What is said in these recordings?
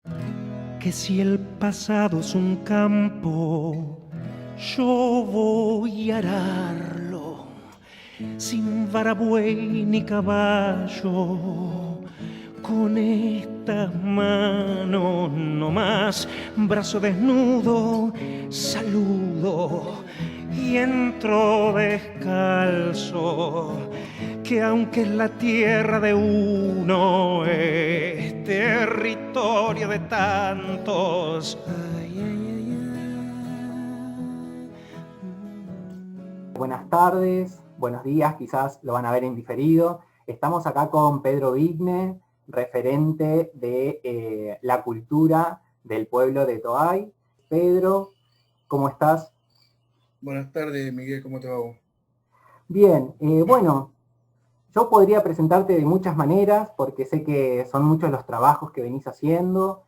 Que si el pasado es un campo, yo voy a ararlo, sin varabuey ni caballo, con estas manos nomás, brazo desnudo, saludo y entro descalzo, que aunque es la tierra de uno, es territorio de tantos. Ay, ay, ay, Buenas tardes, buenos días, quizás lo van a ver en diferido. Estamos acá con Pedro Vigne, referente de la cultura del pueblo de Toay. Pedro, ¿cómo estás? Buenas tardes, Miguel, ¿cómo te va vos? Bien, bueno, yo podría presentarte de muchas maneras, porque sé que son muchos los trabajos que venís haciendo,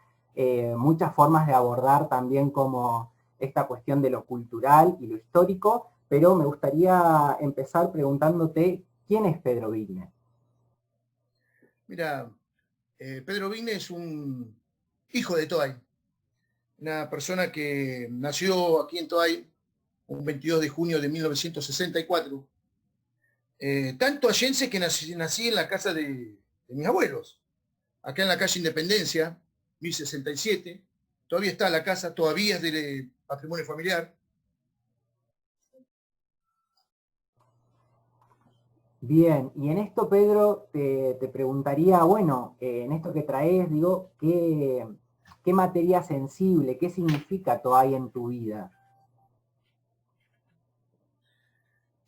muchas formas de abordar también como esta cuestión de lo cultural y lo histórico, pero me gustaría empezar preguntándote, ¿quién es Pedro Vigne? Mira, Pedro Vigne es un hijo de Toay, una persona que nació aquí en Toay un 22 de junio de 1964. Tanto allense que nací en la casa de mis abuelos, acá en la calle Independencia, 1067. Todavía está la casa, todavía es de patrimonio familiar. Bien, y en esto, Pedro, te preguntaría, bueno, en esto que traes, digo, ¿qué materia sensible, qué significa Toay en tu vida?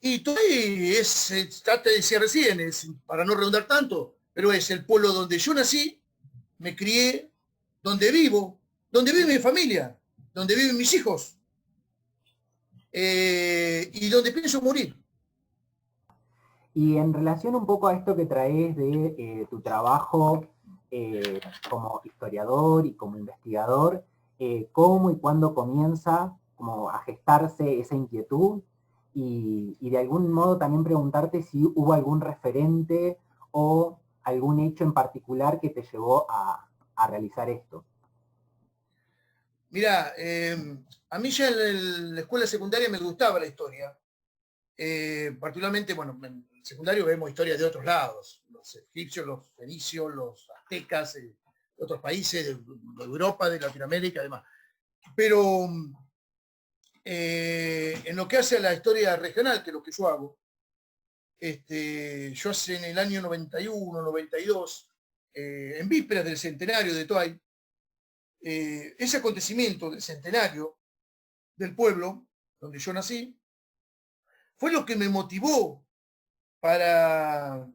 Y Toay es, te decía recién, para no redundar tanto, pero es el pueblo donde yo nací, me crié, donde vive mi familia, donde viven mis hijos, y donde pienso morir. Y en relación un poco a esto que traes de tu trabajo como historiador y como investigador, ¿cómo y cuándo comienza como a gestarse esa inquietud? Y de algún modo también preguntarte si hubo algún referente o algún hecho en particular que te llevó a realizar esto. Mira, a mí ya en la escuela secundaria me gustaba la historia. Particularmente, bueno, en el secundario vemos historias de otros lados, los egipcios, los fenicios, los aztecas, de otros países, de Europa, de Latinoamérica, además. Pero en lo que hace a la historia regional, que es lo que yo hago, yo hace en el año 91, 92, en vísperas del centenario de Toay, ese acontecimiento del centenario del pueblo donde yo nací, fue lo que me motivó para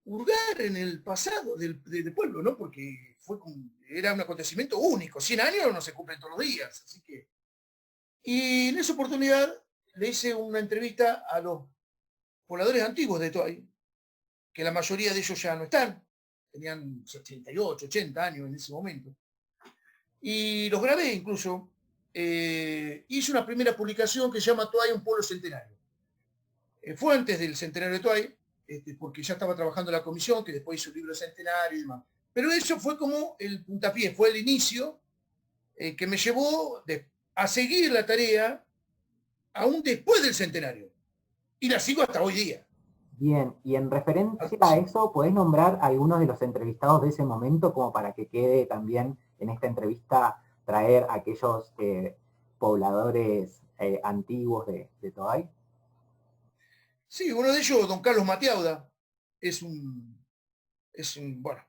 hurgar en el pasado del pueblo, ¿no? Porque era un acontecimiento único, 100 años no se cumplen todos los días, así que... Y en esa oportunidad le hice una entrevista a los pobladores antiguos de Toay, que la mayoría de ellos ya no están, tenían 78, 80 años en ese momento, y los grabé incluso. Hice una primera publicación que se llama Toay, un pueblo centenario. Fue antes del centenario de Toay, porque ya estaba trabajando la comisión, que después hizo el libro de centenario y demás. Pero eso fue como el puntapié, fue el inicio que me llevó a seguir la tarea aún después del centenario. Y la sigo hasta hoy día. Bien, y en referencia a eso, ¿podés nombrar algunos de los entrevistados de ese momento como para que quede también en esta entrevista traer a aquellos pobladores antiguos de Toay? Sí, uno de ellos, don Carlos Mateauda, bueno,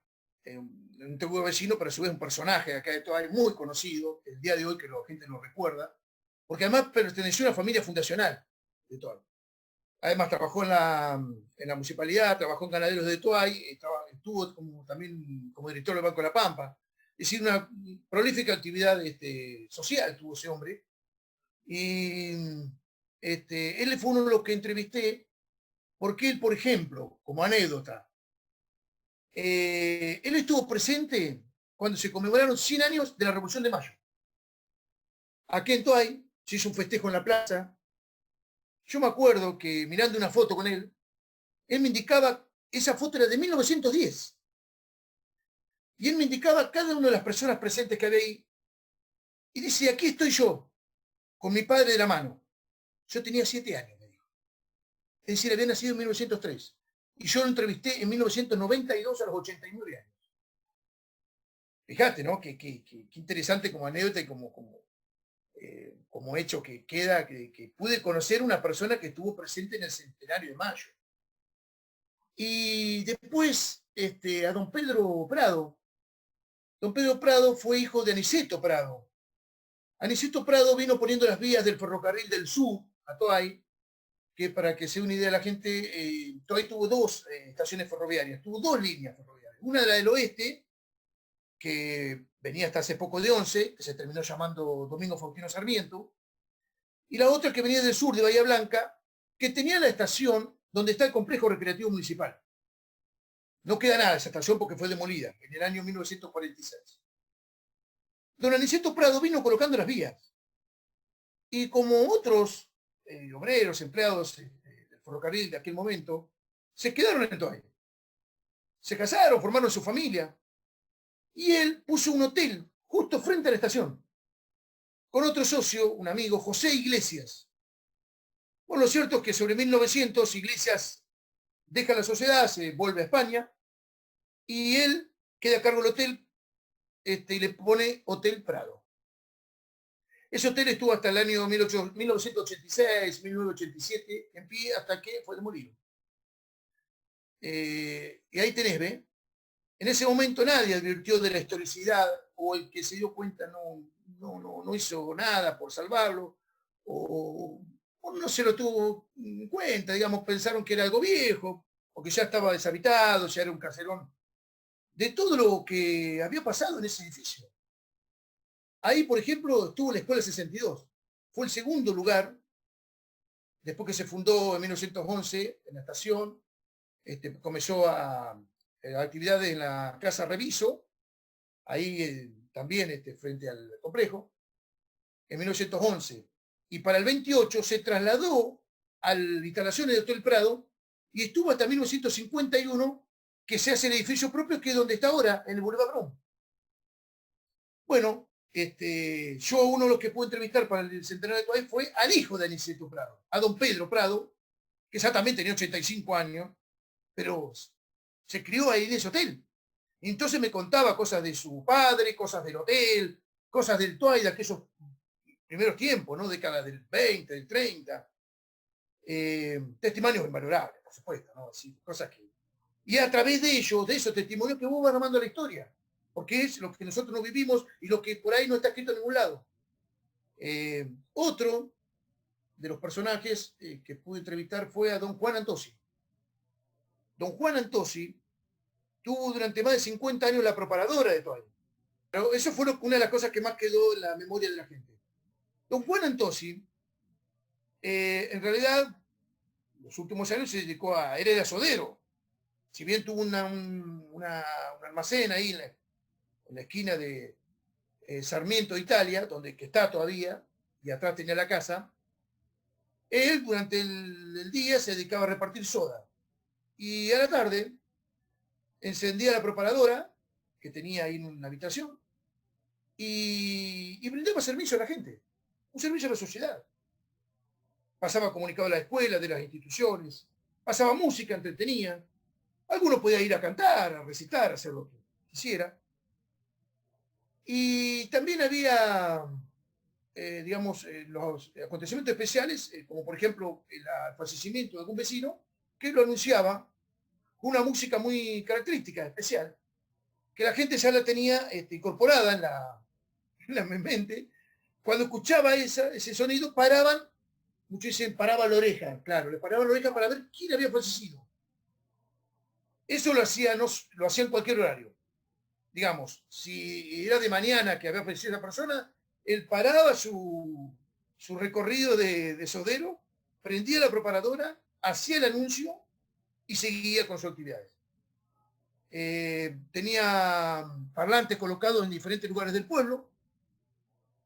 un antiguo vecino, pero a su vez un personaje de acá de Toay muy conocido, el día de hoy que la gente lo recuerda, porque además perteneció a una familia fundacional de Toay. Además trabajó en la municipalidad, trabajó en Ganaderos de Toay, estuvo también como director del Banco de la Pampa. Es decir, una prolífica actividad social tuvo ese hombre. Y él fue uno de los que entrevisté, porque él, por ejemplo, como anécdota, él estuvo presente cuando se conmemoraron 100 años de la Revolución de Mayo. Aquí en Toay se hizo un festejo en la plaza. Yo me acuerdo que mirando una foto con él me indicaba, esa foto era de 1910. Y él me indicaba a cada una de las personas presentes que había ahí. Y dice, aquí estoy yo, con mi padre de la mano. Yo tenía 7 años, me dijo. Es decir, había nacido en 1903. Y yo lo entrevisté en 1992 a los 89 años. Fíjate, ¿no? Qué interesante como anécdota y como hecho que queda, que pude conocer una persona que estuvo presente en el centenario de Mayo. Y después, a don Pedro Prado. Don Pedro Prado fue hijo de Aniceto Prado. Aniceto Prado vino poniendo las vías del ferrocarril del sur a Toay, que para que se dé una idea la gente, Toay tuvo 2 estaciones ferroviarias, tuvo 2 líneas ferroviarias. Una de la del oeste, que venía hasta hace poco de Once, que se terminó llamando Domingo Faustino Sarmiento, y la otra que venía del sur, de Bahía Blanca, que tenía la estación donde está el complejo recreativo municipal. No queda nada de esa estación porque fue demolida en el año 1946. Don Aniceto Prado vino colocando las vías. Y como otros obreros, empleados del ferrocarril de aquel momento, se quedaron en Toay. Se casaron, formaron su familia. Y él puso un hotel justo frente a la estación, con otro socio, un amigo, José Iglesias. Bueno, lo cierto es que sobre 1900 Iglesias deja la sociedad, se vuelve a España, y él queda a cargo del hotel y le pone Hotel Prado. Ese hotel estuvo hasta el año 1986, 1987 en pie hasta que fue demolido. Y ahí tenés, ¿ve? En ese momento nadie advirtió de la historicidad, o el que se dio cuenta no hizo nada por salvarlo, o no se lo tuvo en cuenta, digamos, pensaron que era algo viejo, o que ya estaba deshabitado, ya era un caserón, de todo lo que había pasado en ese edificio. Ahí, por ejemplo, estuvo la Escuela 62. Fue el segundo lugar, después que se fundó en 1911 en la estación, comenzó a actividades en la Casa Reviso, ahí también frente al complejo, en 1911. Y para el 28 se trasladó a las instalaciones de Hotel Prado y estuvo hasta 1951, que se hace el edificio propio, que es donde está ahora, en el Boulevard Bron. Bueno, yo uno de los que pude entrevistar para el centenario de Toay fue al hijo de Aniceto Prado, a don Pedro Prado, que ya también tenía 85 años, pero se crió ahí en ese hotel. Y entonces me contaba cosas de su padre, cosas del hotel, cosas del Toay de aquellos primeros tiempos, ¿no? Décadas del 20, del 30. Testimonios invalorables, por supuesto, ¿no? Así, cosas que... Y a través de ellos, de esos testimonios, que vos vas armando la historia. Porque es lo que nosotros no vivimos y lo que por ahí no está escrito en ningún lado. Otro de los personajes que pude entrevistar fue a don Juan Antosi. Don Juan Antosi tuvo durante más de 50 años la preparadora de Toay. Pero eso fue una de las cosas que más quedó en la memoria de la gente. Don Juan Antosi, en realidad, los últimos años se dedicó era de sodero. Si bien tuvo un almacén ahí en la esquina de Sarmiento, Italia, que está todavía, y atrás tenía la casa, él durante el día se dedicaba a repartir soda. Y a la tarde encendía la preparadora, que tenía ahí en una habitación, y brindaba servicio a la gente, un servicio a la sociedad. Pasaba comunicado a la escuela, de las instituciones, pasaba música, entretenía. Alguno podía ir a cantar, a recitar, a hacer lo que quisiera. Y también había, los acontecimientos especiales, como por ejemplo el fallecimiento de algún vecino, que lo anunciaba con una música muy característica, especial, que la gente ya la tenía incorporada en la mente. Cuando escuchaba ese sonido, muchos dicen paraba la oreja, claro, le paraban la oreja para ver quién había fallecido. Eso lo hacía en cualquier horario. Digamos, si era de mañana que había fallecido esa persona, él paraba su recorrido de sodero, prendía la preparadora, hacía el anuncio y seguía con sus actividades. Tenía parlantes colocados en diferentes lugares del pueblo,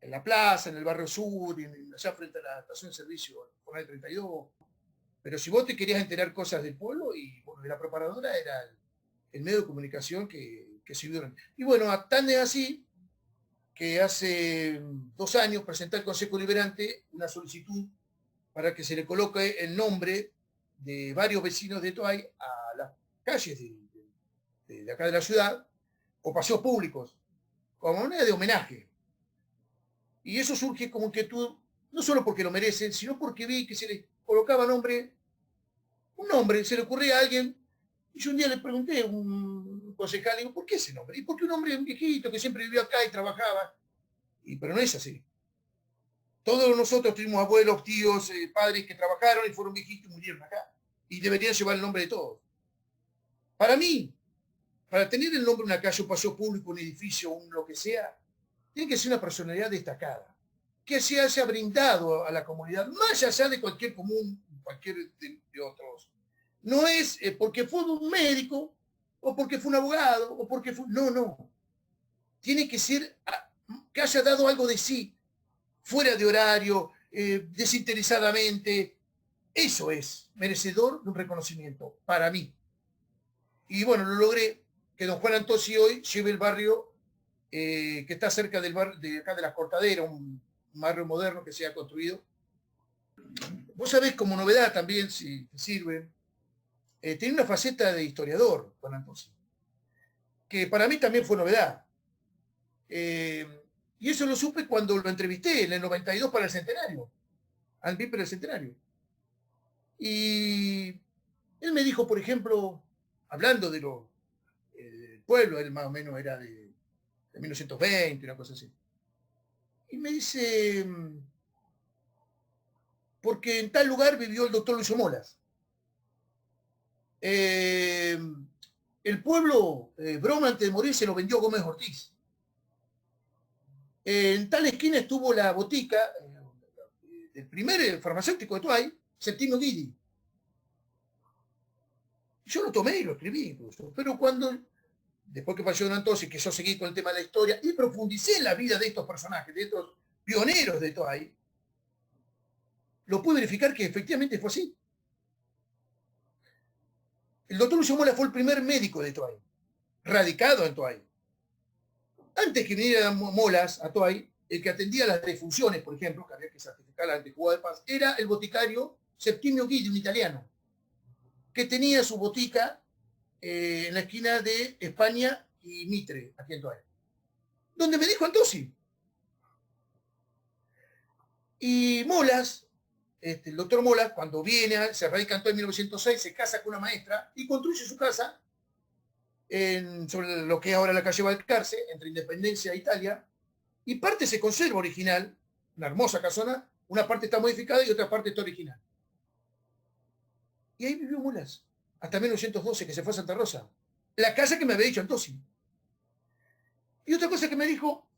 en la plaza, en el barrio sur, allá frente a la estación de servicio, por el 32. Pero si vos te querías enterar cosas del pueblo, y bueno, la preparadora era el medio de comunicación que que sirvieron. Y bueno, tan es así que hace 2 años presenté al Consejo Deliberante una solicitud para que se le coloque el nombre de varios vecinos de Toay a las calles de acá de la ciudad, o paseos públicos, como manera de homenaje. Y eso surge como inquietud, no solo porque lo merecen, sino porque vi que se le colocaba un nombre, se le ocurría a alguien, y yo un día le pregunté a un concejal, digo, ¿por qué ese nombre? ¿Y por qué un hombre viejito que siempre vivió acá y trabajaba? Pero no es así. Todos nosotros tuvimos abuelos, tíos, padres que trabajaron y fueron viejitos y murieron acá. Y deberían llevar el nombre de todos. Para mí, para tener el nombre de una calle, un paseo público, un edificio, un lo que sea, tiene que ser una personalidad destacada, que se haya brindado a la comunidad, más allá de cualquier común, cualquier de otros. No es porque fue un médico, o porque fue un abogado, o porque fue... No, no. Tiene que ser que haya dado algo de sí, fuera de horario, desinteresadamente. Eso es merecedor de un reconocimiento, para mí. Y bueno, lo logré, que don Juan Antosi hoy lleve el barrio que está cerca del barrio de acá de las Cortaderas, un barrio moderno que se ha construido. Vos sabés, como novedad también, si te sirve, tiene una faceta de historiador, Juan Antosi, que para mí también fue novedad. Y eso lo supe cuando lo entrevisté en el 92 para el centenario, al víspera del centenario. Y él me dijo, por ejemplo, hablando de del pueblo, él más o menos era de 1920, una cosa así. Y me dice, porque en tal lugar vivió el doctor Lucio Molas. El pueblo, Broma, antes de morir, se lo vendió Gómez Ortiz. En tal esquina estuvo la botica del primer farmacéutico de Toay, Septimio Guidi. Yo lo tomé y lo escribí incluso. Pero cuando, después que falleció Don Antosi, que yo seguí con el tema de la historia y profundicé en la vida de estos personajes, de estos pioneros de Toay, lo pude verificar que efectivamente fue así. El doctor Lucio Mola fue el primer médico de Toay, radicado en Toay. Antes que viniera Molas a Toay, el que atendía las defunciones, por ejemplo, que había que certificar ante jugada de paz, era el boticario Septimio Guidi, un italiano, que tenía su botica en la esquina de España y Mitre, aquí en Toay, donde me dijo Antosi. Y Molas, el doctor Molas, cuando viene, se radica en Toay en 1906, se casa con una maestra y construye su casa sobre lo que es ahora la calle Balcarce, entre Independencia e Italia, y parte se conserva original, una hermosa casona, una parte está modificada y otra parte está original. Y ahí vivió Molas, hasta 1912, que se fue a Santa Rosa. La casa que me había dicho Antosi. Y otra cosa que me dijo,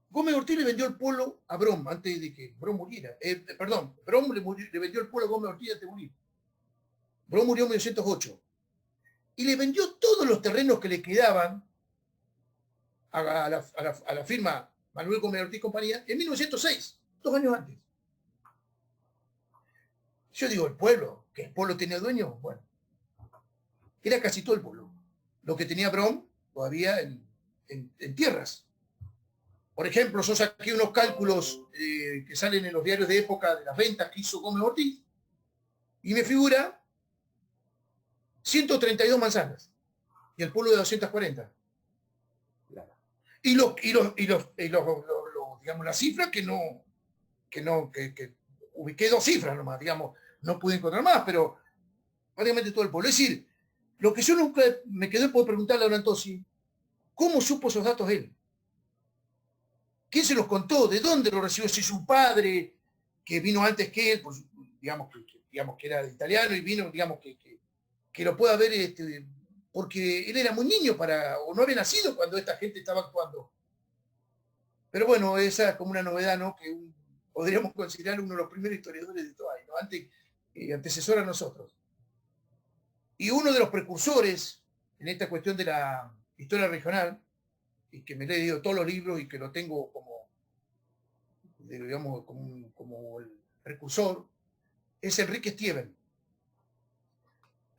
Gómez Ortiz le vendió el pueblo a Brom antes de que Brom muriera. Brom le vendió el pueblo a Gómez Ortiz antes de morir. Brom murió en 1908. Y le vendió todos los terrenos que le quedaban a la firma Manuel Gómez Ortiz Compañía en 1906, 2 años antes. Yo digo, el pueblo, que el pueblo tenía dueño, bueno, era casi todo el pueblo. Lo que tenía Brom todavía en tierras. Por ejemplo, yo saqué unos cálculos que salen en los diarios de época de las ventas que hizo Gómez Ortiz y me figura 132 manzanas y el pueblo de 240. Claro. Y digamos, las cifras que ubiqué 2 cifras nomás, digamos, no pude encontrar más, pero prácticamente todo el pueblo. Es decir, lo que yo nunca me quedé por preguntarle a Don Antosi, ¿cómo supo esos datos él? ¿Quién se los contó? ¿De dónde lo recibió? Si su padre, que vino antes que él, pues, digamos que era italiano y vino, digamos que lo pueda ver, porque él era muy niño o no había nacido cuando esta gente estaba actuando. Pero bueno, esa es como una novedad, ¿no? Que podríamos considerar uno de los primeros historiadores de Toay, ¿no? Antecesor a nosotros. Y uno de los precursores en esta cuestión de la historia regional, y que me he leído todos los libros y que lo tengo digamos, como el precursor, es Enrique Stieven.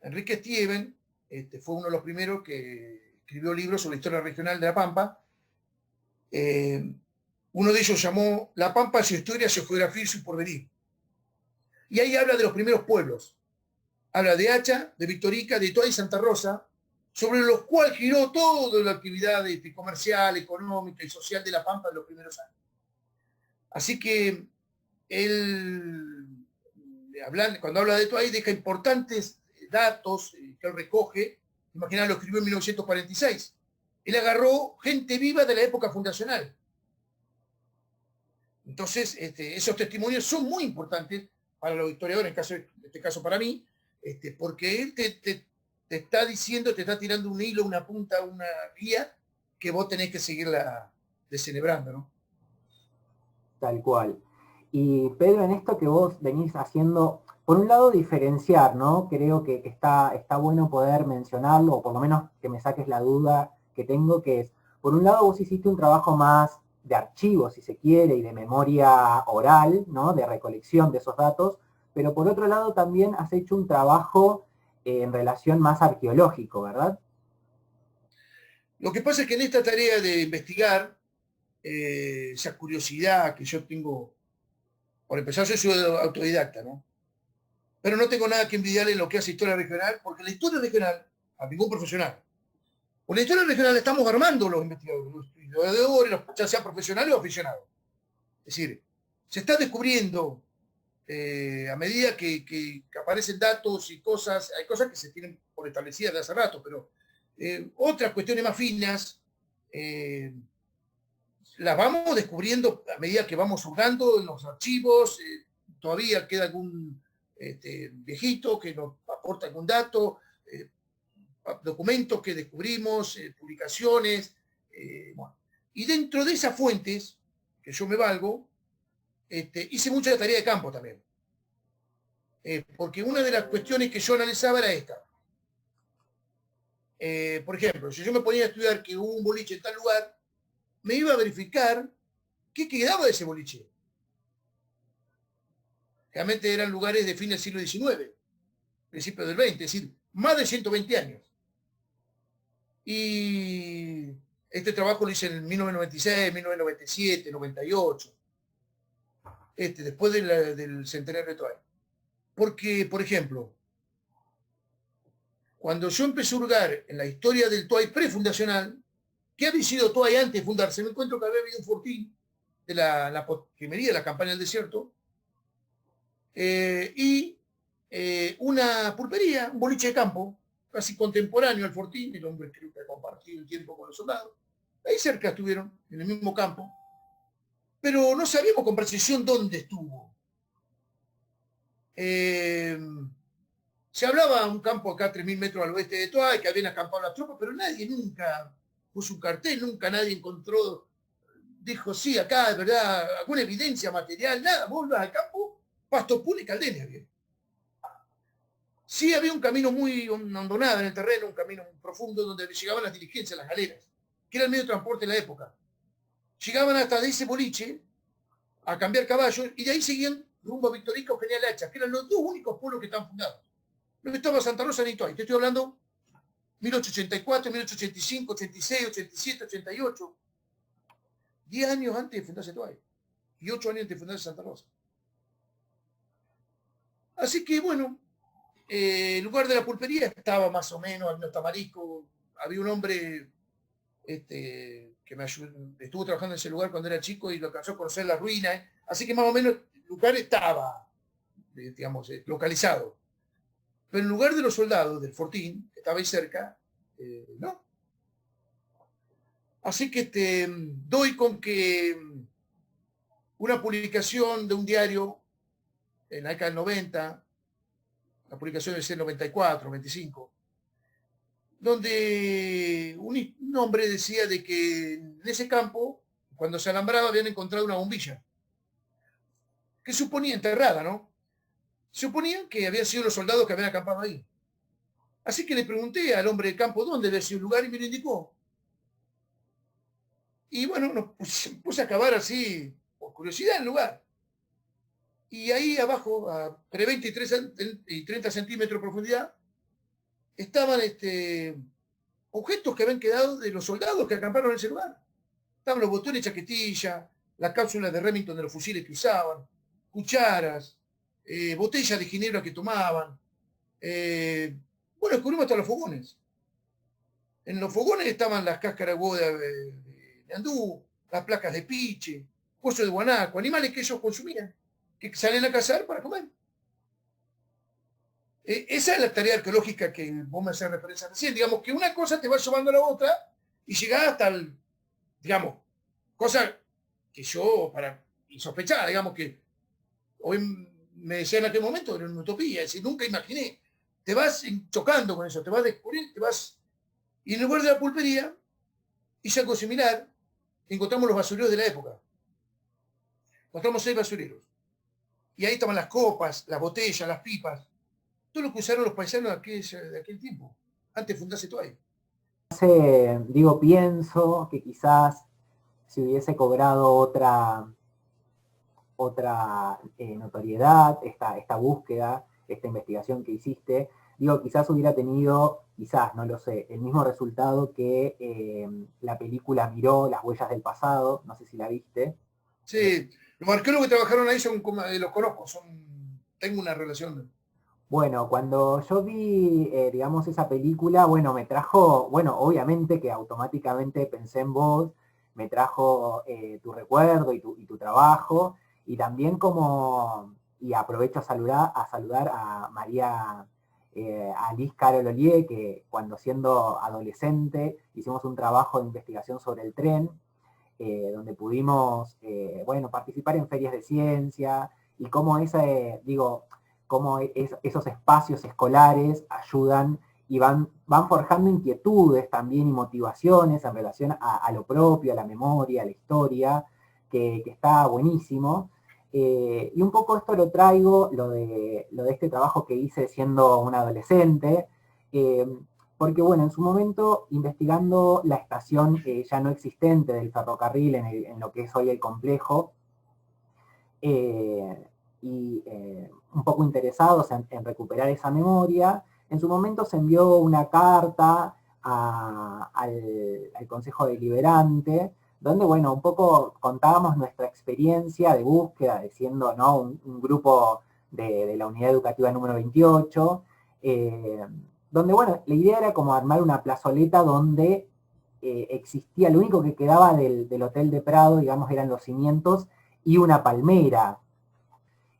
Enrique Stieven fue uno de los primeros que escribió libros sobre la historia regional de La Pampa. Uno de ellos llamó La Pampa, su historia, su geografía y su porvenir. Y ahí habla de los primeros pueblos. Habla de Hacha, de Victorica, de Toay y Santa Rosa, sobre los cuales giró toda la actividad comercial, económica y social de La Pampa en los primeros años. Así que él, cuando habla de Toay, deja importantes datos que él recoge. Imaginá, lo escribió en 1946. Él agarró gente viva de la época fundacional. Entonces, esos testimonios son muy importantes para los historiadores, en este caso para mí, porque él te está diciendo, te está tirando un hilo, una punta, una guía que vos tenés que seguirla descerebrando, ¿no? Tal cual. Y Pedro, en esto que vos venís haciendo, por un lado diferenciar, ¿no? Creo que está bueno poder mencionarlo, o por lo menos que me saques la duda que tengo, que es, por un lado vos hiciste un trabajo más de archivo, si se quiere, y de memoria oral, ¿no? De recolección de esos datos, pero por otro lado también has hecho un trabajo en relación más arqueológico, ¿verdad? Lo que pasa es que en esta tarea de investigar, esa curiosidad que yo tengo, por empezar, yo soy autodidacta, ¿no? Pero no tengo nada que envidiarle en lo que hace historia regional, porque la historia regional, a ningún profesional, con la historia regional estamos armando los investigadores, los historiadores, ya sean profesionales o aficionados. Es decir, se está descubriendo a medida que aparecen datos y cosas, hay cosas que se tienen por establecidas de hace rato, pero otras cuestiones más finas las vamos descubriendo a medida que vamos hurgando en los archivos. Todavía queda algún viejito que nos aporta algún dato, documentos que descubrimos, publicaciones. Bueno. Y dentro de esas fuentes, que yo me valgo, hice mucha tarea de campo también. Porque una de las cuestiones que yo analizaba era esta. Por ejemplo, si yo me ponía a estudiar que hubo un boliche en tal lugar, me iba a verificar qué quedaba de ese boliche. Realmente eran lugares de fin del siglo XIX, principios del XX, es decir, más de 120 años. Y este trabajo lo hice en 1996, 1997, 98, después del centenario de Toay. Porque, por ejemplo, cuando yo empecé a hurgar en la historia del Toay prefundacional, ¿qué había sido Toay antes de fundarse? Me encuentro que había habido un fortín de la postrimería de la campaña del desierto, y una pulpería, un boliche de campo, casi contemporáneo al fortín. El hombre creo que ha compartido el tiempo con los soldados. Ahí cerca estuvieron, en el mismo campo, pero no sabíamos con precisión dónde estuvo. Se hablaba de un campo acá a 3.000 metros al oeste de Toay, que habían acampado las tropas, pero nadie nunca puso un cartel, nunca nadie encontró, dijo, sí, acá de verdad, alguna evidencia material, nada. Vos vas al campo, pasto puro y caldenes había. Sí había un camino muy hondonado en el terreno, un camino muy profundo donde llegaban las diligencias, las galeras, que era el medio de transporte de la época. Llegaban hasta de ese boliche a cambiar caballos y de ahí seguían rumbo a Victorica o General Hacha, que eran los dos únicos pueblos que estaban fundados. No estaba Santa Rosa ni Toay. Te estoy hablando 1884, 1885, 86, 87, 88. 10 años antes de fundarse Toay. Y 8 años antes de fundarse Santa Rosa. Así que, bueno, el lugar de la pulpería estaba más o menos al Tamarisco. Había un hombre que me ayudó, estuvo trabajando en ese lugar cuando era chico y lo alcanzó a conocer las ruinas. Así que más o menos el lugar estaba, digamos, localizado. Pero en lugar de los soldados del fortín, que estaba ahí cerca, no. Así que doy con que una publicación de un diario en la década del 90, la publicación debe ser 94, 95, donde un hombre decía de que en ese campo, cuando se alambraba, habían encontrado una bombilla, que suponía enterrada, ¿no? Suponían que habían sido los soldados que habían acampado ahí. Así que le pregunté al hombre del campo dónde había sido el lugar y me lo indicó. Y bueno, nos puse a cavar así, por curiosidad, el lugar. Y ahí abajo, a entre 20 y 30 centímetros de profundidad, estaban objetos que habían quedado de los soldados que acamparon en ese lugar. Estaban los botones de chaquetilla, las cápsulas de Remington de los fusiles que usaban, cucharas, botellas de ginebra que tomaban. Bueno, descubrimos hasta los fogones. En los fogones estaban las cáscaras de huevo de andú, las placas de piche, coso de guanaco, animales que ellos consumían, que salen a cazar para comer. Esa es la tarea arqueológica que vos me hacés referencia recién. Digamos que una cosa te va llevando a la otra y llegás hasta el, digamos, cosa que yo, para insospechada, digamos que hoy me decía en aquel momento, era una utopía, es decir, nunca imaginé. Te vas chocando con eso, te vas a descubrir, te vas... Y en el lugar de la pulpería hice algo similar, encontramos los basureros de la época. Encontramos 6 basureros. Y ahí estaban las copas, las botellas, las pipas, todo lo que usaron los paisanos de aquel tiempo, antes de fundarse Toay. Digo, pienso que quizás si hubiese cobrado otra notoriedad, esta búsqueda, esta investigación que hiciste, digo, quizás hubiera tenido, quizás, no lo sé, el mismo resultado que la película Miró, Las huellas del pasado, no sé si la viste. Sí, los arqueólogos que trabajaron ahí los conozco, tengo una relación. Bueno, cuando yo vi, digamos, esa película, bueno, me trajo, bueno, obviamente que automáticamente pensé en vos, me trajo tu recuerdo y tu trabajo, y también como, y aprovecho a saludar a María, a Liz Carol Ollier, que cuando siendo adolescente hicimos un trabajo de investigación sobre el tren, donde pudimos, bueno, participar en ferias de ciencia, y cómo digo, cómo esos espacios escolares ayudan y van forjando inquietudes también y motivaciones en relación a lo propio, a la memoria, a la historia, que está buenísimo. Y un poco esto lo traigo, lo de este trabajo que hice siendo un adolescente, porque bueno, en su momento, investigando la estación ya no existente del ferrocarril en lo que es hoy el complejo, un poco interesados en recuperar esa memoria, en su momento se envió una carta al Consejo Deliberante, donde, bueno, un poco contábamos nuestra experiencia de búsqueda, de siendo, ¿no?, un grupo de la unidad educativa número 28, donde, bueno, la idea era como armar una plazoleta donde existía, lo único que quedaba del Hotel de Prado, digamos, eran los cimientos y una palmera,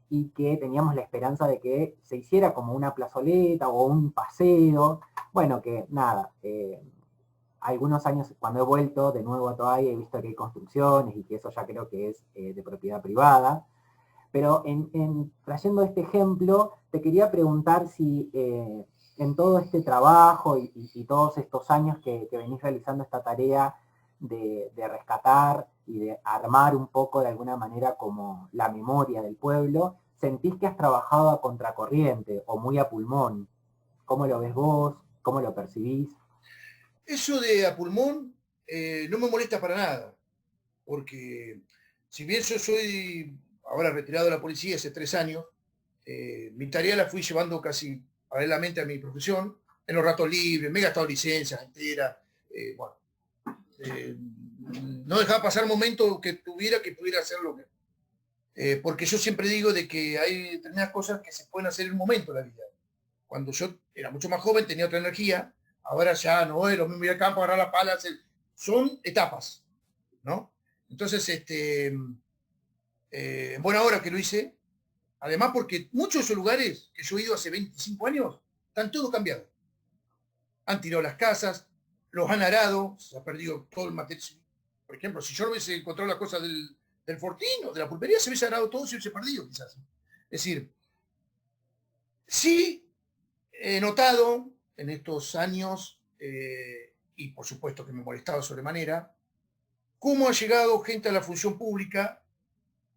y que teníamos la esperanza de que se hiciera como una plazoleta o un paseo. Bueno, que nada, algunos años cuando he vuelto de nuevo a Toay he visto que hay construcciones y que eso ya creo que es de propiedad privada. Pero trayendo este ejemplo, te quería preguntar si en todo este trabajo y todos estos años que venís realizando esta tarea de rescatar y de armar un poco de alguna manera como la memoria del pueblo, ¿sentís que has trabajado a contracorriente o muy a pulmón? ¿Cómo lo ves vos? ¿Cómo lo percibís? Eso de a pulmón no me molesta para nada, porque si bien yo soy ahora retirado de la policía hace 3 años, mi tarea la fui llevando casi paralelamente a mi profesión, en los ratos libres, me he gastado licencias enteras, bueno, no dejaba pasar momento que pudiera hacer lo que... porque yo siempre digo de que hay determinadas cosas que se pueden hacer en un momento de la vida. Cuando yo era mucho más joven tenía otra energía, ahora ya no es lo mismo ir al campo, agarrar la pala, son etapas, ¿no? Entonces, en buena hora que lo hice, además porque muchos de esos lugares que yo he ido hace 25 años, están todos cambiados. Han tirado las casas, los han arado, se ha perdido todo el material. Por ejemplo, si yo no hubiese encontrado las cosas del fortín o de la pulpería, se hubiese arado todo, se hubiese perdido quizás. Es decir, sí he notado en estos años, y por supuesto que me he molestado sobremanera, cómo ha llegado gente a la función pública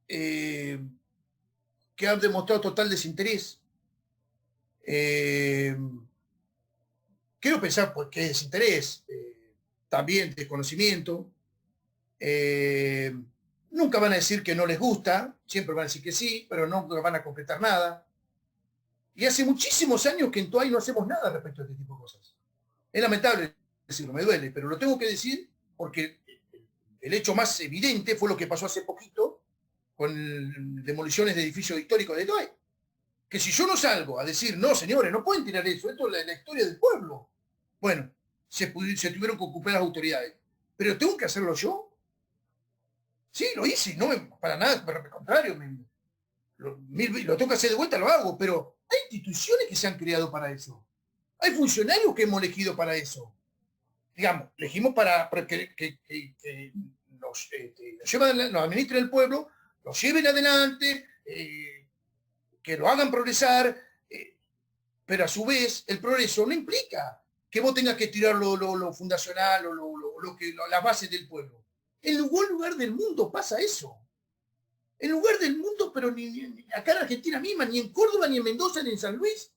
que ha demostrado total desinterés. Quiero pensar pues, que es desinterés, también desconocimiento. Nunca van a decir que no les gusta, siempre van a decir que sí, pero nunca van a concretar nada. Y hace muchísimos años que en Toay no hacemos nada respecto a este tipo de cosas. Es lamentable decirlo, me duele, pero lo tengo que decir porque el hecho más evidente fue lo que pasó hace poquito con demoliciones de edificios históricos de Toay. Que si yo no salgo a decir, no, señores, no pueden tirar eso, esto es la historia del pueblo. Bueno, se tuvieron que ocupar las autoridades. Pero tengo que hacerlo yo. Sí, lo hice, no para nada, al contrario, lo tengo que hacer de vuelta, lo hago, pero hay instituciones que se han creado para eso. Hay funcionarios que hemos elegido para eso. Digamos, elegimos para que nos administren el pueblo, los lleven adelante, que lo hagan progresar, pero a su vez el progreso no implica que vos tengas que tirar lo fundacional o las bases del pueblo. En ningún lugar del mundo pasa eso. En lugar del mundo, pero ni acá en Argentina misma, ni en Córdoba, ni en Mendoza, ni en San Luis.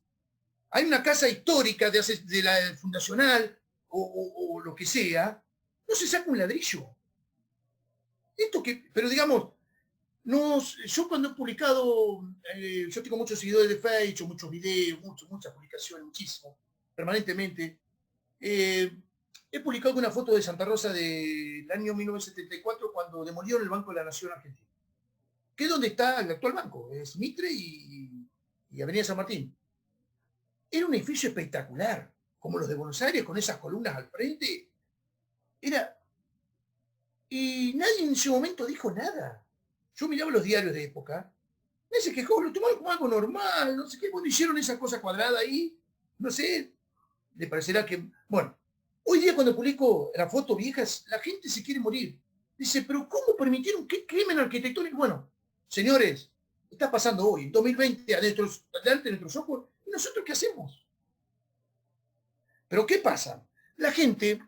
Hay una casa histórica de la fundacional o lo que sea, no se saca un ladrillo. Pero digamos, yo cuando he publicado, yo tengo muchos seguidores de Facebook, muchos videos, muchas publicaciones, muchísimo, permanentemente. He publicado una foto de Santa Rosa del año 1974 cuando demolieron el Banco de la Nación Argentina, que es donde está el actual banco, es Mitre y Avenida San Martín. Era un edificio espectacular, como los de Buenos Aires, con esas columnas al frente. Y nadie en ese momento dijo nada. Yo miraba los diarios de época, nadie se quejó, lo tomaron como algo normal, no sé qué, cuando hicieron esa cosa cuadrada ahí, no sé, le parecerá que, bueno, hoy día cuando publico las fotos viejas, la gente se quiere morir. Dice, pero ¿cómo permitieron qué crimen arquitectónico? Bueno, señores, está pasando hoy, en 2020, delante de nuestros ojos, ¿y nosotros qué hacemos? Pero ¿qué pasa? La gente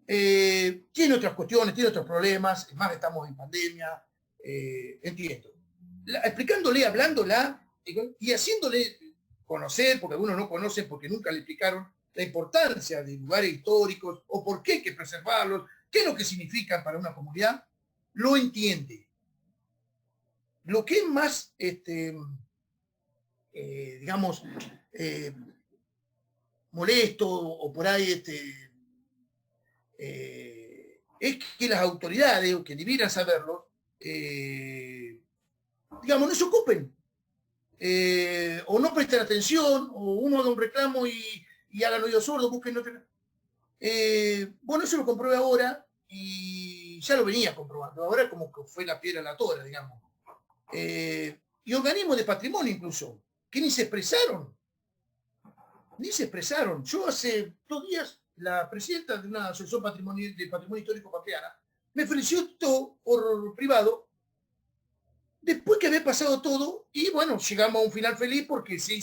tiene otras cuestiones, tiene otros problemas, es más, estamos en pandemia, entiendo. Explicándole, hablándola y haciéndole conocer, porque algunos no conocen porque nunca le explicaron la importancia de lugares históricos o por qué hay que preservarlos, qué es lo que significan para una comunidad, lo entiende. Lo que es más, digamos, molesto o por ahí, es que las autoridades, que debieran saberlo, digamos, no se ocupen. O no presten atención, o uno haga un reclamo y hagan oídos sordos, busquen otra. Bueno, eso lo comprobé ahora y ya lo venía comprobando. Ahora como que fue la piedra en la tora, digamos. Y organismos de patrimonio incluso, que ni se expresaron. Ni se expresaron. Yo hace 2 días, la presidenta de una asociación de patrimonio histórico pampeana me felicitó por privado después que había pasado todo y bueno, llegamos a un final feliz porque se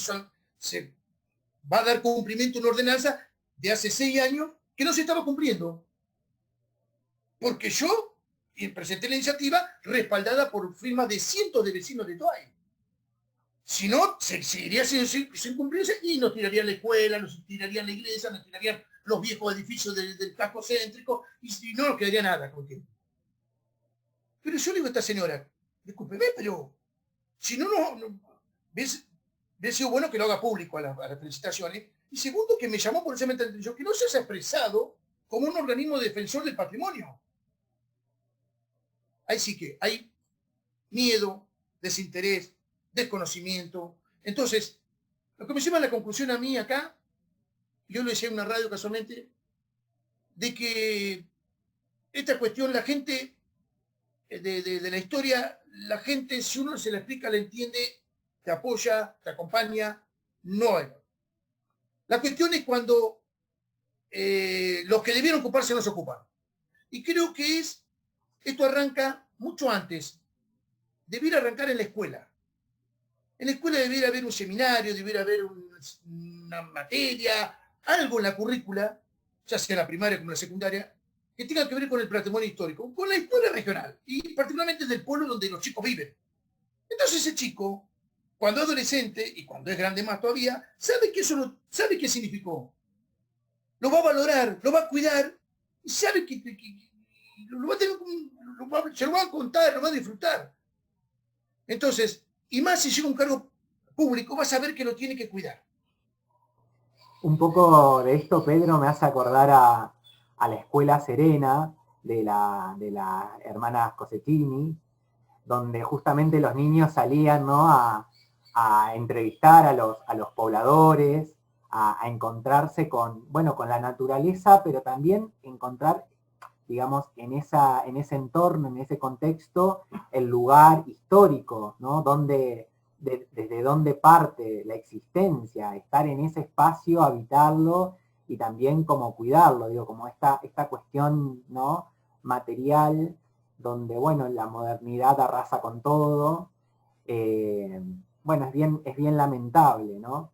va a dar cumplimiento a una ordenanza de hace 6 años que no se estaba cumpliendo. Porque yo presenté la iniciativa respaldada por firmas de cientos de vecinos de Toay. Si no, se seguiría sin cumplirse y nos tirarían la escuela, nos tirarían la iglesia, nos tirarían los viejos edificios del casco céntrico y no nos quedaría nada con el tiempo. Pero yo le digo a esta señora, discúlpeme, pero si no, hubiera sido bueno que lo haga público a las felicitaciones. Y segundo, que me llamó por ese momento que no se haya expresado como un organismo defensor del patrimonio. Ahí sí que hay miedo, desinterés, desconocimiento. Entonces, lo que me lleva a la conclusión a mí acá, yo lo decía en una radio casualmente, de que esta cuestión, la gente de la historia, la gente, si uno se la explica, la entiende, te apoya, te acompaña, no hay. La cuestión es cuando los que debieron ocuparse no se ocupan. Y creo que esto arranca mucho antes. Debiera arrancar en la escuela. En la escuela debiera haber un seminario, debiera haber una materia, algo en la currícula, ya sea en la primaria como en la secundaria, que tenga que ver con el patrimonio histórico, con la historia regional, y particularmente del pueblo donde los chicos viven. Entonces ese chico, cuando es adolescente, y cuando es grande más todavía, sabe qué significó. Lo va a valorar, lo va a cuidar, y sabe que lo va a tener, se lo va a contar, lo va a disfrutar. Entonces, y más si llega un cargo público va a saber que lo tiene que cuidar. Un poco de esto, Pedro, me hace acordar a la Escuela Serena de las hermanas Cosecchini, donde justamente los niños salían, ¿no?, a entrevistar a los pobladores, a encontrarse con la naturaleza, pero también encontrar, digamos, en ese entorno, en ese contexto, el lugar histórico, ¿no?, desde dónde parte la existencia, estar en ese espacio, habitarlo y también como cuidarlo, digo, como esta cuestión, ¿no?, material, donde, la modernidad arrasa con todo. Es bien lamentable, ¿no?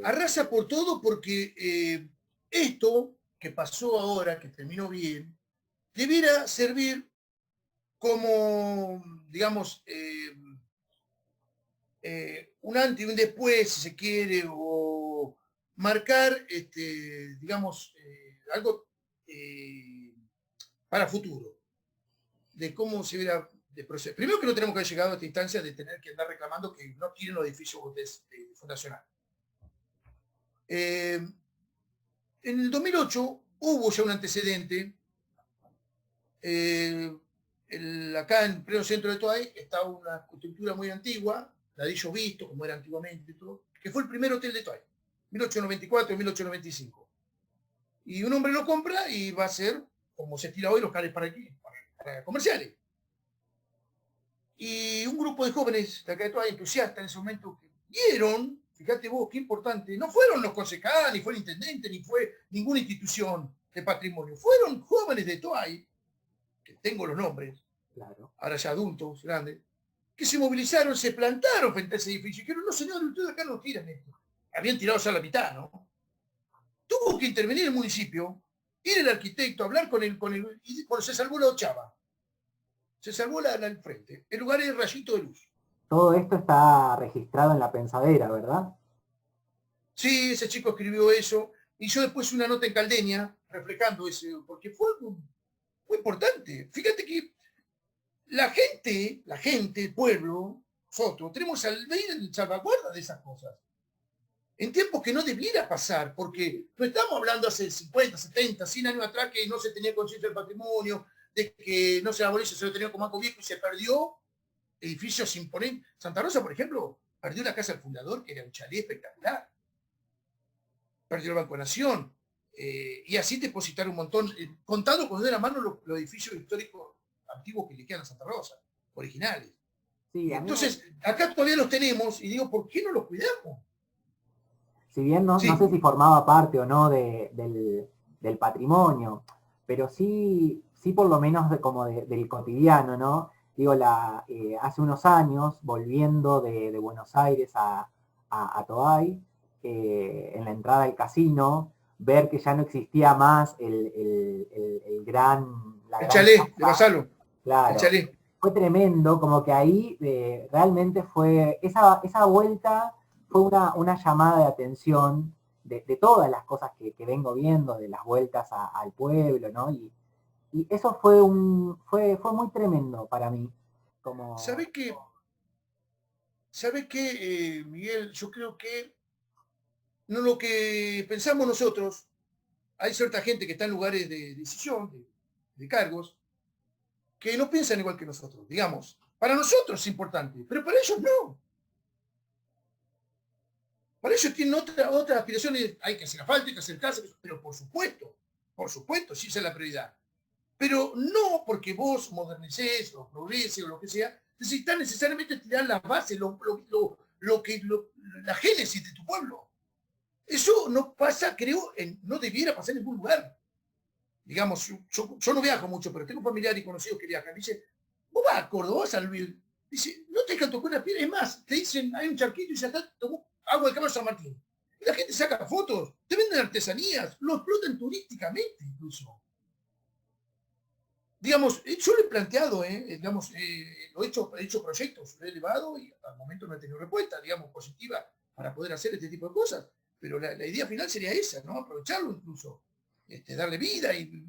Arrasa por todo porque esto que pasó ahora, que terminó bien, debiera servir como, digamos, un antes y un después, si se quiere, o marcar, digamos, algo para futuro, de cómo se hubiera de proceso. Primero que no tenemos que haber llegado a esta instancia de tener que andar reclamando que no quieren los edificios fundacionales. En el 2008 hubo ya un antecedente. Acá en pleno centro de Toay está una estructura muy antigua, ladrillo visto, como era antiguamente, todo, que fue el primer hotel de Toay, 1894 y 1895. Y un hombre lo compra y va a ser, como se tira hoy, locales para comerciales. Y un grupo de jóvenes de acá de Toay, entusiastas en ese momento, que vieron, fíjate vos qué importante, no fueron los concejales, ni fue el intendente, ni fue ninguna institución de patrimonio, fueron jóvenes de Toay, que tengo los nombres, Claro. ahora ya adultos, grandes, que se movilizaron, se plantaron frente a ese edificio y dijeron, no señores, ustedes acá no tiran esto. Habían tirado ya la mitad, ¿no? Tuvo que intervenir el municipio, ir el arquitecto, hablar con él, y bueno, se salvó la ochava. Se salvó el frente. El lugar es rayito de luz. Todo esto está registrado en La Pensadera, ¿verdad? Sí, ese chico escribió eso. Y yo después una nota en Caldeña reflejando eso, porque fue muy importante. Fíjate que la gente, el pueblo, nosotros, tenemos el salvaguarda de esas cosas. En tiempos que no debiera pasar, porque no estamos hablando hace 50, 70, 100 años atrás que no se tenía conciencia del patrimonio, de que no se abolió, se lo tenía como algo viejo y se perdió edificios imponentes. Santa Rosa, por ejemplo, perdió la casa del fundador, que era un chalet espectacular. Perdió el Banco de Nación. Y así depositaron un montón, contando con de la mano los edificios históricos antiguos que le quedan a Santa Rosa, originales. Sí, entonces, acá todavía los tenemos y digo, ¿por qué no los cuidamos? Si bien no sé si formaba parte o no del patrimonio, pero sí por lo menos del cotidiano, ¿no? Digo, hace unos años, volviendo de Buenos Aires a Toay, en la entrada al casino, ver que ya no existía más el chalet de Basalo. Claro. El chalet. Fue tremendo, como que ahí realmente fue, esa vuelta fue una llamada de atención de todas las cosas que vengo viendo, de las vueltas al pueblo, ¿no? Y eso fue muy tremendo para mí. ¿Sabes qué, Miguel? Yo creo que no lo que pensamos nosotros, hay cierta gente que está en lugares de decisión, de cargos, que no piensan igual que nosotros, digamos. Para nosotros es importante, pero para ellos no. Para ellos tienen otras aspiraciones, hay que hacer asfalto, hay que acercarse, pero por supuesto, sí, esa es la prioridad. Pero no porque vos modernicés o progreses o lo que sea, necesitas necesariamente tirar las bases, la génesis de tu pueblo. Eso no pasa, creo, no debiera pasar en ningún lugar. Digamos, yo no viajo mucho, pero tengo familiares y conocidos que viajan. Dice, vos vas a Córdoba, vas a San Luis. Dice, no te dejan tocar una piedra. Es más, te dicen, hay un charquito y ya está, tomó agua del Camino San Martín. Y la gente saca fotos, te venden artesanías, lo explotan turísticamente incluso. Digamos, yo lo he planteado, digamos, he hecho proyectos, lo he elevado y hasta el momento no he tenido respuesta, digamos, positiva para poder hacer este tipo de cosas. Pero la idea final sería esa, ¿no? Aprovecharlo incluso, darle vida. Y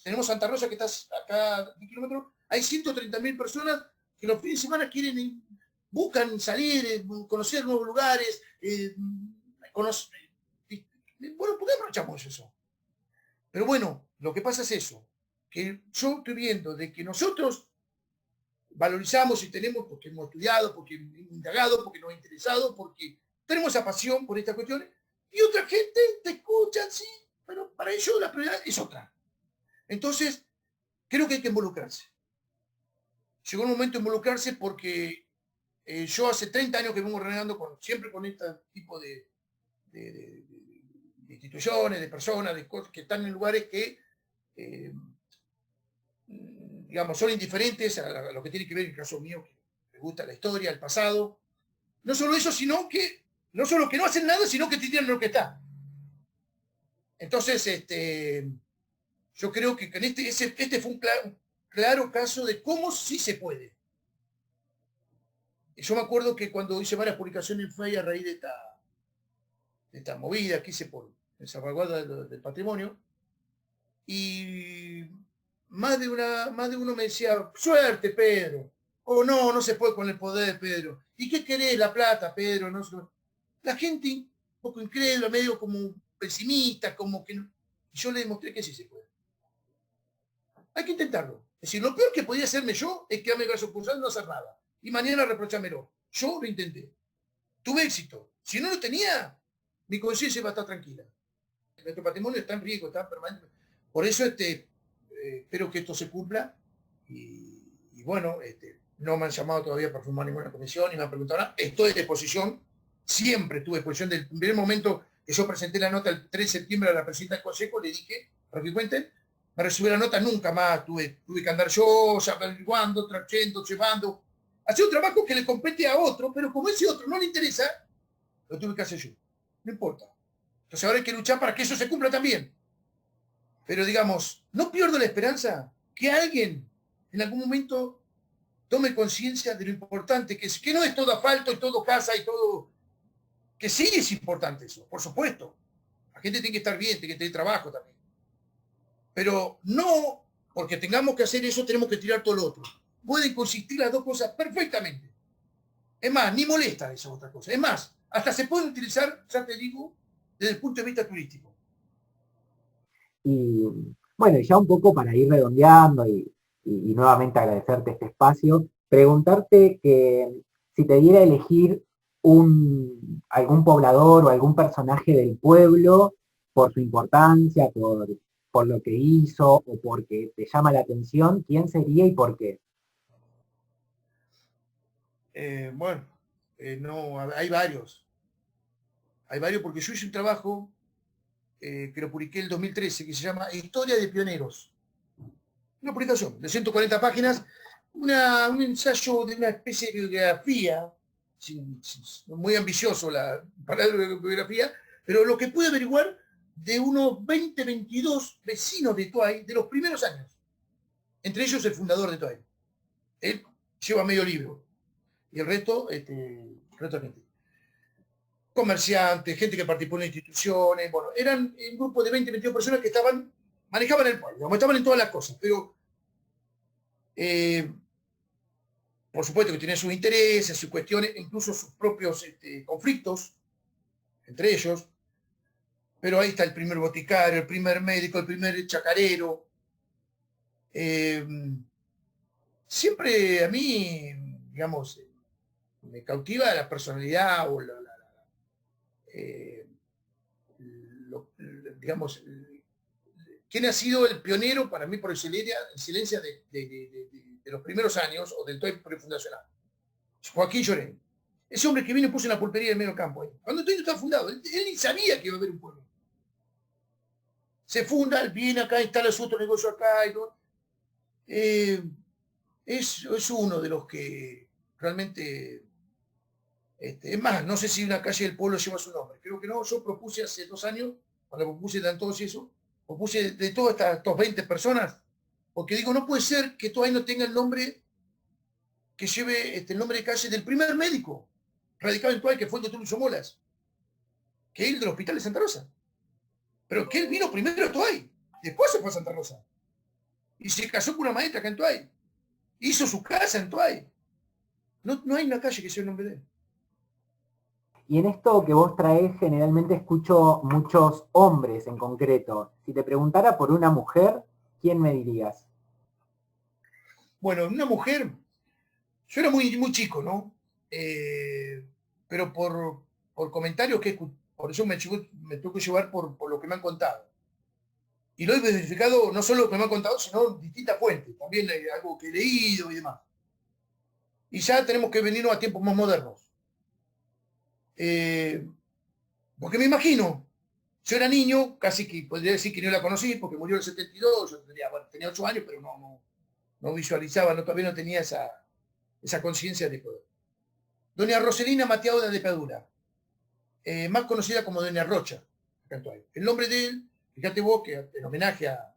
tenemos Santa Rosa, que está acá a 10 kilómetros, hay 130.000 personas que los fines de semana quieren buscan salir, conocer nuevos lugares, bueno, ¿por qué aprovechamos eso? Pero bueno, lo que pasa es eso, que yo estoy viendo de que nosotros valorizamos y tenemos, porque hemos estudiado, porque hemos indagado, porque nos ha interesado, porque tenemos esa pasión por estas cuestiones, y otra gente te escucha, sí, pero para ellos la prioridad es otra. Entonces, creo que hay que involucrarse. Llegó el momento de involucrarse porque yo hace 30 años que vengo renegando siempre con este tipo de instituciones, de personas, de cosas que están en lugares que, digamos, son indiferentes a lo que tiene que ver, en el caso mío, que me gusta la historia, el pasado. No solo eso, sino que, no solo que no hacen nada, sino que te tiran lo que está. Entonces, yo creo que este fue un claro caso de cómo sí se puede. Y yo me acuerdo que cuando hice varias publicaciones en Facebook a raíz de esta movida que hice por el salvaguarda del patrimonio, y más de uno me decía, suerte, Pedro, o no, no se puede con el poder, Pedro. ¿Y qué querés? La plata, Pedro. No. La gente un poco incrédula, medio como pesimista, como que no. Y yo le demostré que sí se puede. Hay que intentarlo. Es decir, lo peor que podía hacerme yo es quedarme el brazo cruzado y no hacer nada. Y mañana reprochármelo. Yo lo intenté. Tuve éxito. Si no lo tenía, mi conciencia va a estar tranquila. Nuestro patrimonio está en riesgo, está permanente. Por eso espero que esto se cumpla. Y bueno, no me han llamado todavía para formar ninguna comisión y me han preguntado nada. Estoy a disposición. Siempre tuve disposición. Del primer momento que yo presenté la nota el 3 de septiembre a la presidenta del Consejo, le dije, para que cuenten, me recibió la nota, nunca más tuve que andar yo, averiguando, trayendo, llevando. Hacía un trabajo que le compete a otro, pero como ese otro no le interesa, lo tuve que hacer yo. No importa. Entonces ahora hay que luchar para que eso se cumpla también. Pero digamos, no pierdo la esperanza que alguien en algún momento tome conciencia de lo importante que es, que no es todo asfalto y todo casa y todo, que sí es importante eso, por supuesto. La gente tiene que estar bien, tiene que tener trabajo también. Pero no, porque tengamos que hacer eso, tenemos que tirar todo lo otro. Pueden consistir las dos cosas perfectamente. Es más, ni molesta esa otra cosa. Es más, hasta se puede utilizar, ya te digo, desde el punto de vista turístico. Y bueno, ya un poco para ir redondeando y nuevamente agradecerte este espacio, preguntarte que si te diera a elegir algún poblador o algún personaje del pueblo por su importancia, por lo que hizo o porque te llama la atención, ¿quién sería y por qué? Bueno, no, hay varios. Hay varios porque yo hice un trabajo que lo publiqué en el 2013 que se llama Historia de Pioneros. Una publicación de 140 páginas, un ensayo de una especie de biografía, muy ambicioso la palabra de biografía, pero lo que pude averiguar de unos 20, 22 vecinos de Toay de los primeros años. Entre ellos el fundador de Toay. Él lleva medio libro. Y el resto, gente. Comerciantes, gente que participó en instituciones, bueno, eran un grupo de 20, 22 personas que manejaban el pueblo, como estaban en todas las cosas, pero por supuesto que tienen sus intereses, sus cuestiones, incluso sus propios conflictos entre ellos, pero ahí está el primer boticario, el primer médico, el primer chacarero. Siempre a mí, digamos, me cautiva la personalidad o digamos, quién ha sido el pionero para mí por excelencia de los primeros años o del Toay prefundacional. Joaquín Llorén. Ese hombre que vino y puso una pulpería en medio campo ahí. Cuando el Toay está fundado, él ni sabía que iba a haber un pueblo. Se funda, él viene acá, instala su otro negocio acá y todo. Es uno de los que realmente... es más, no sé si una calle del pueblo lleva su nombre. Creo que no. Yo propuse hace 2 años, cuando propuse de todos eso, propuse de todas estas 20 personas, porque digo, no puede ser que todavía no tenga el nombre, que lleve el nombre de calle del primer médico radicado en Toay, que fue el doctor Lucio Molas, que es el del Hospital de Santa Rosa. Pero que él vino primero a Toay, después se fue a Santa Rosa. Y se casó con una maestra acá en Toay. Hizo su casa en Toay. No hay una calle que sea el nombre de él. Y en esto que vos traés, generalmente escucho muchos hombres en concreto. Si te preguntara por una mujer, ¿quién me dirías? Bueno, una mujer, yo era muy chico, ¿no? Pero por comentarios que por eso me tuve que llevar por lo que me han contado. Y lo he verificado no solo lo que me han contado, sino en distintas fuentes, también algo que he leído y demás. Y ya tenemos que venirnos a tiempos más modernos. Porque me imagino, yo era niño, casi que podría decir que no la conocí, porque murió en el 72, yo tenía 8 años, pero no visualizaba, todavía no tenía esa conciencia de poder. Doña Roselina Mateado de Padura, más conocida como Doña Rocha. El nombre de él, fíjate vos que en homenaje a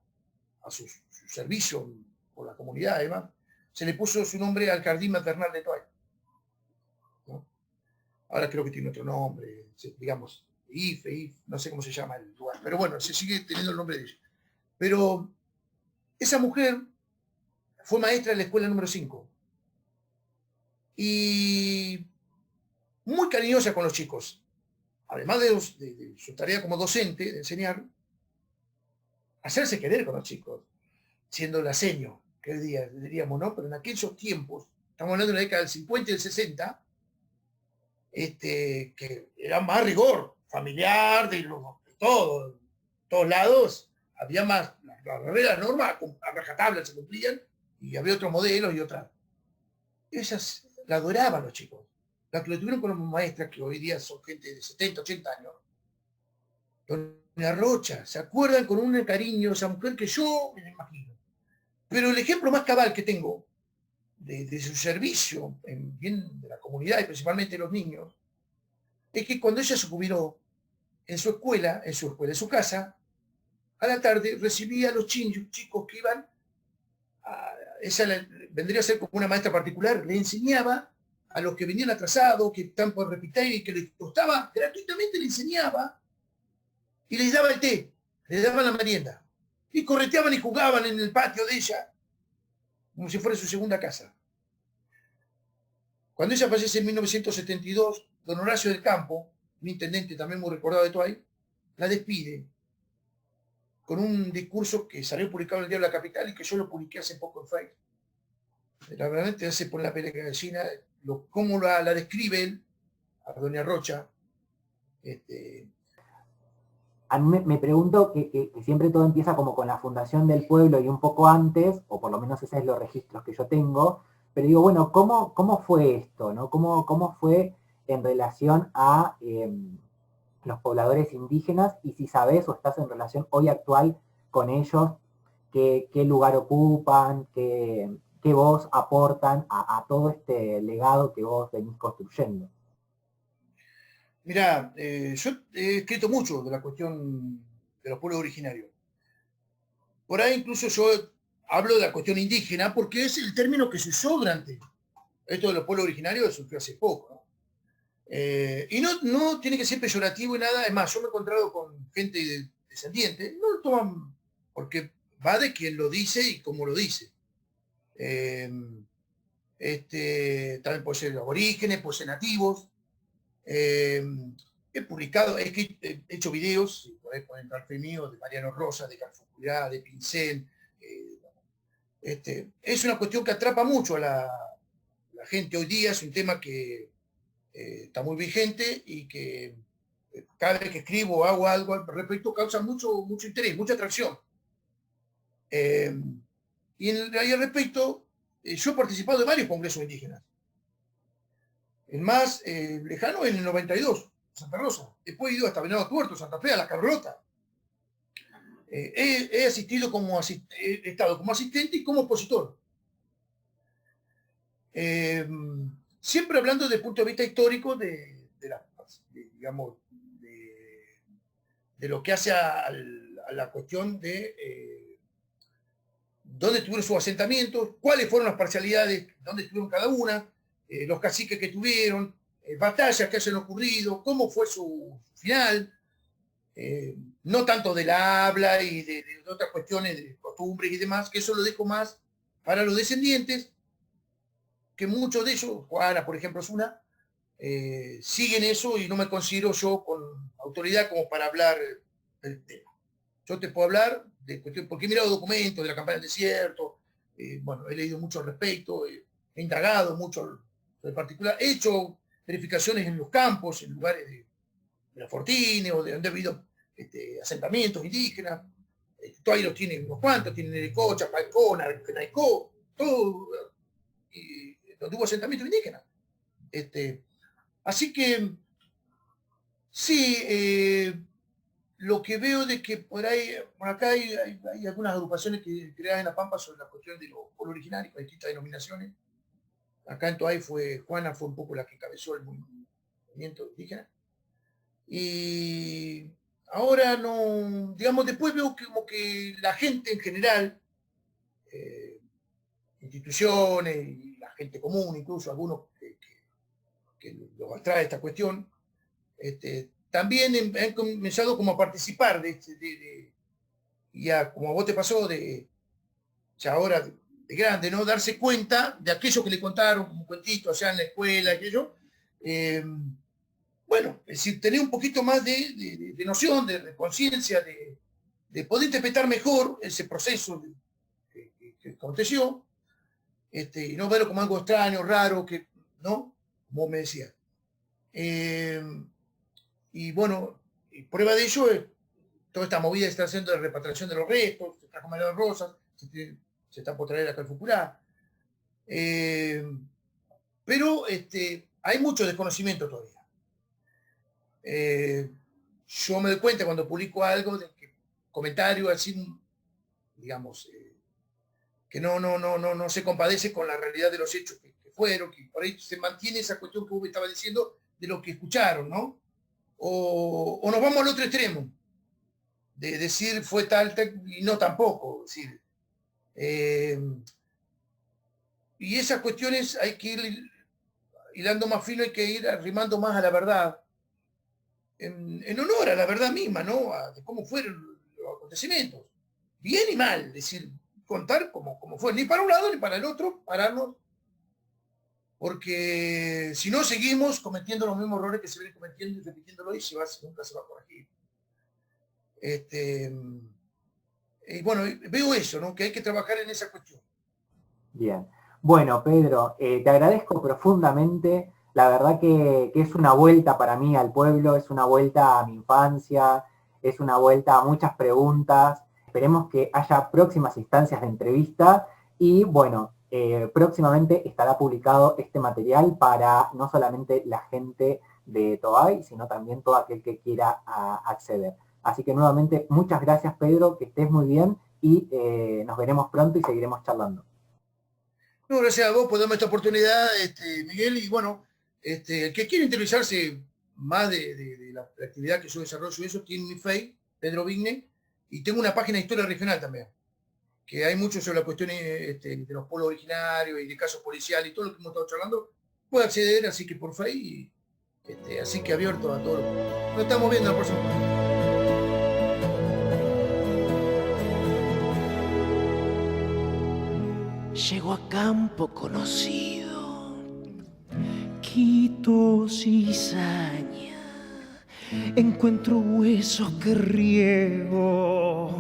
su servicio por la comunidad, además, se le puso su nombre al jardín maternal de Toay. ¿No? Ahora creo que tiene otro nombre, digamos, IFE, no sé cómo se llama el lugar, pero bueno, se sigue teniendo el nombre de ella. Pero esa mujer fue maestra de la escuela número 5 y muy cariñosa con los chicos. Además de su tarea como docente, de enseñar, hacerse querer con los chicos, siendo la seño, que hoy día diríamos, ¿no? Pero en aquellos tiempos, estamos hablando de la década del 50 y del 60, que era más rigor familiar, de todos lados, había más, las normas a rajatabla se cumplían, y había otros modelos y otras. Ellas la adoraban los chicos. Las que lo tuvieron como maestras, que hoy día son gente de 70, 80 años. Doña Rocha, ¿se acuerdan con un cariño esa mujer que yo me la imagino? Pero el ejemplo más cabal que tengo de su servicio en bien de la comunidad y principalmente de los niños, es que cuando ella se jubiló en su escuela, en su casa, a la tarde recibía a los chicos que iban, vendría a ser como una maestra particular, le enseñaba a los que venían atrasados, que están por repetir y que les costaba, gratuitamente le enseñaba y les daba el té, les daban la merienda. Y correteaban y jugaban en el patio de ella, como si fuera su segunda casa. Cuando ella fallece en 1972, don Horacio del Campo, un intendente también muy recordado de Toay, la despide con un discurso que salió publicado en el Diario de la Capital y que yo lo publiqué hace poco en Facebook. La verdad te hace poner la pelea gallina, cómo la describe él, a doña Rocha. A mí me pregunto que siempre todo empieza como con la fundación del pueblo y un poco antes, o por lo menos esos son los registros que yo tengo, pero digo, bueno, ¿cómo fue esto? ¿No? ¿Cómo fue en relación a los pobladores indígenas? Y si sabes o estás en relación hoy actual con ellos, qué lugar ocupan, qué voz aportan a todo este legado que vos venís construyendo. Mirá, yo he escrito mucho de la cuestión de los pueblos originarios. Por ahí incluso yo hablo de la cuestión indígena porque es el término que se usó durante esto de los pueblos originarios, surgió hace poco, ¿no? Y no tiene que ser peyorativo y nada. Es más, yo me he encontrado con gente descendiente, no lo toman porque va de quien lo dice y cómo lo dice. También puede ser aborígenes, puede ser nativos. He publicado, he hecho videos, por ahí pueden entrar míos, de Mariano Rosa, de Carfuculá, de Pincel. Es una cuestión que atrapa mucho a la gente hoy día, es un tema que está muy vigente y que cada vez que escribo o hago algo al respecto causa mucho interés, mucha atracción. Y al respecto, yo he participado de varios congresos indígenas. El más lejano en el 92, Santa Rosa. Después he ido hasta Venado Tuerto, Santa Fe, a La Carlota. He asistido he estado como asistente y como expositor. Siempre hablando desde el punto de vista histórico de lo que hace a la cuestión de dónde tuvieron sus asentamientos, cuáles fueron las parcialidades, dónde estuvieron cada una, los caciques que tuvieron, batallas que hayan ocurrido, cómo fue su final, no tanto de la habla y de otras cuestiones de costumbres y demás, que eso lo dejo más para los descendientes, que muchos de ellos, Juana, por ejemplo, es una, siguen eso y no me considero yo con autoridad como para hablar del tema. Yo te puedo hablar de cuestión, porque he mirado documentos de la campaña del desierto, bueno, he leído mucho al respecto, he indagado mucho en particular, he hecho verificaciones en los campos, en lugares de la Fortine o de donde ha habido asentamientos indígenas. Todavía los tienen unos cuantos, tienen Erecocha, Palcona, Naicó, todo, y donde hubo asentamientos indígenas. Así que, sí, lo que veo de que por ahí, por acá hay algunas agrupaciones que creadas en La Pampa sobre la cuestión de los pueblos originarios, con distintas denominaciones. Acá en Toay Juana fue un poco la que encabezó el movimiento indígena. Y ahora no, digamos, después veo que como que la gente en general, instituciones y la gente común, incluso algunos que los atrae esta cuestión, también han comenzado como a participar ya como a vos te pasó, ya ahora de grande, ¿no? Darse cuenta de aquello que le contaron como cuentito allá en la escuela, aquello. Bueno, es decir, tener un poquito más de noción, de conciencia, de poder interpretar mejor ese proceso que aconteció, y no verlo como algo extraño, raro, que, ¿no? Como me decía. Y bueno, y prueba de ello es toda esta movida que está haciendo de repatriación de los restos, se trajo María Rosas, se está por traer acá el Fucurá. Pero hay mucho desconocimiento todavía. Yo me doy cuenta cuando publico algo de que comentario así, digamos, que no se compadece con la realidad de los hechos que fueron, que por ahí se mantiene esa cuestión que vos me estabas diciendo de lo que escucharon, ¿no? O nos vamos al otro extremo, de decir fue tal y no tampoco. Es decir, y esas cuestiones hay que ir hilando más fino, hay que ir arrimando más a la verdad, en honor a la verdad misma, ¿no? De cómo fueron los acontecimientos, bien y mal, es decir, contar cómo fue, ni para un lado ni para el otro, pararnos, porque si no seguimos cometiendo los mismos errores que se vienen cometiendo y repitiéndolo y nunca se va a corregir. Y bueno, veo eso, ¿no? Que hay que trabajar en esa cuestión. Bien. Bueno, Pedro, te agradezco profundamente. La verdad que es una vuelta para mí al pueblo, es una vuelta a mi infancia, es una vuelta a muchas preguntas. Esperemos que haya próximas instancias de entrevista y bueno, próximamente estará publicado este material para no solamente la gente de Toay, sino también todo aquel que quiera acceder. Así que nuevamente, muchas gracias, Pedro, que estés muy bien y nos veremos pronto y seguiremos charlando. No, gracias a vos por darme esta oportunidad, Miguel, y bueno, el que quiere interesarse más de la actividad que yo desarrollo y eso, tiene mi Facebook, Pedro Vigne, y tengo una página de historia regional también, que hay mucho sobre la cuestión de los pueblos originarios y de casos policiales y todo lo que hemos estado charlando, puede acceder, así que por Facebook, así que abierto a todo. Nos estamos viendo la próxima. Llego a campo conocido, Quito, cizaña, encuentro huesos que riego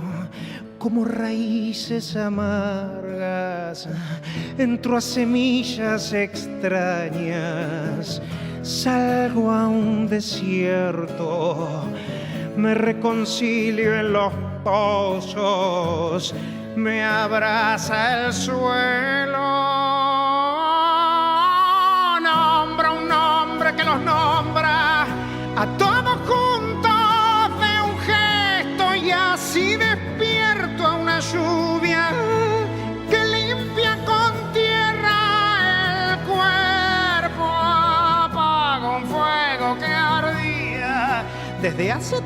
como raíces amargas, entro a semillas extrañas, salgo a un desierto, me reconcilio en los pozos, me abraza el suelo, nombra un nombre que los nombra a todos juntos de un gesto y así despierto a una lluvia que limpia con tierra el cuerpo, apaga un fuego que ardía desde hace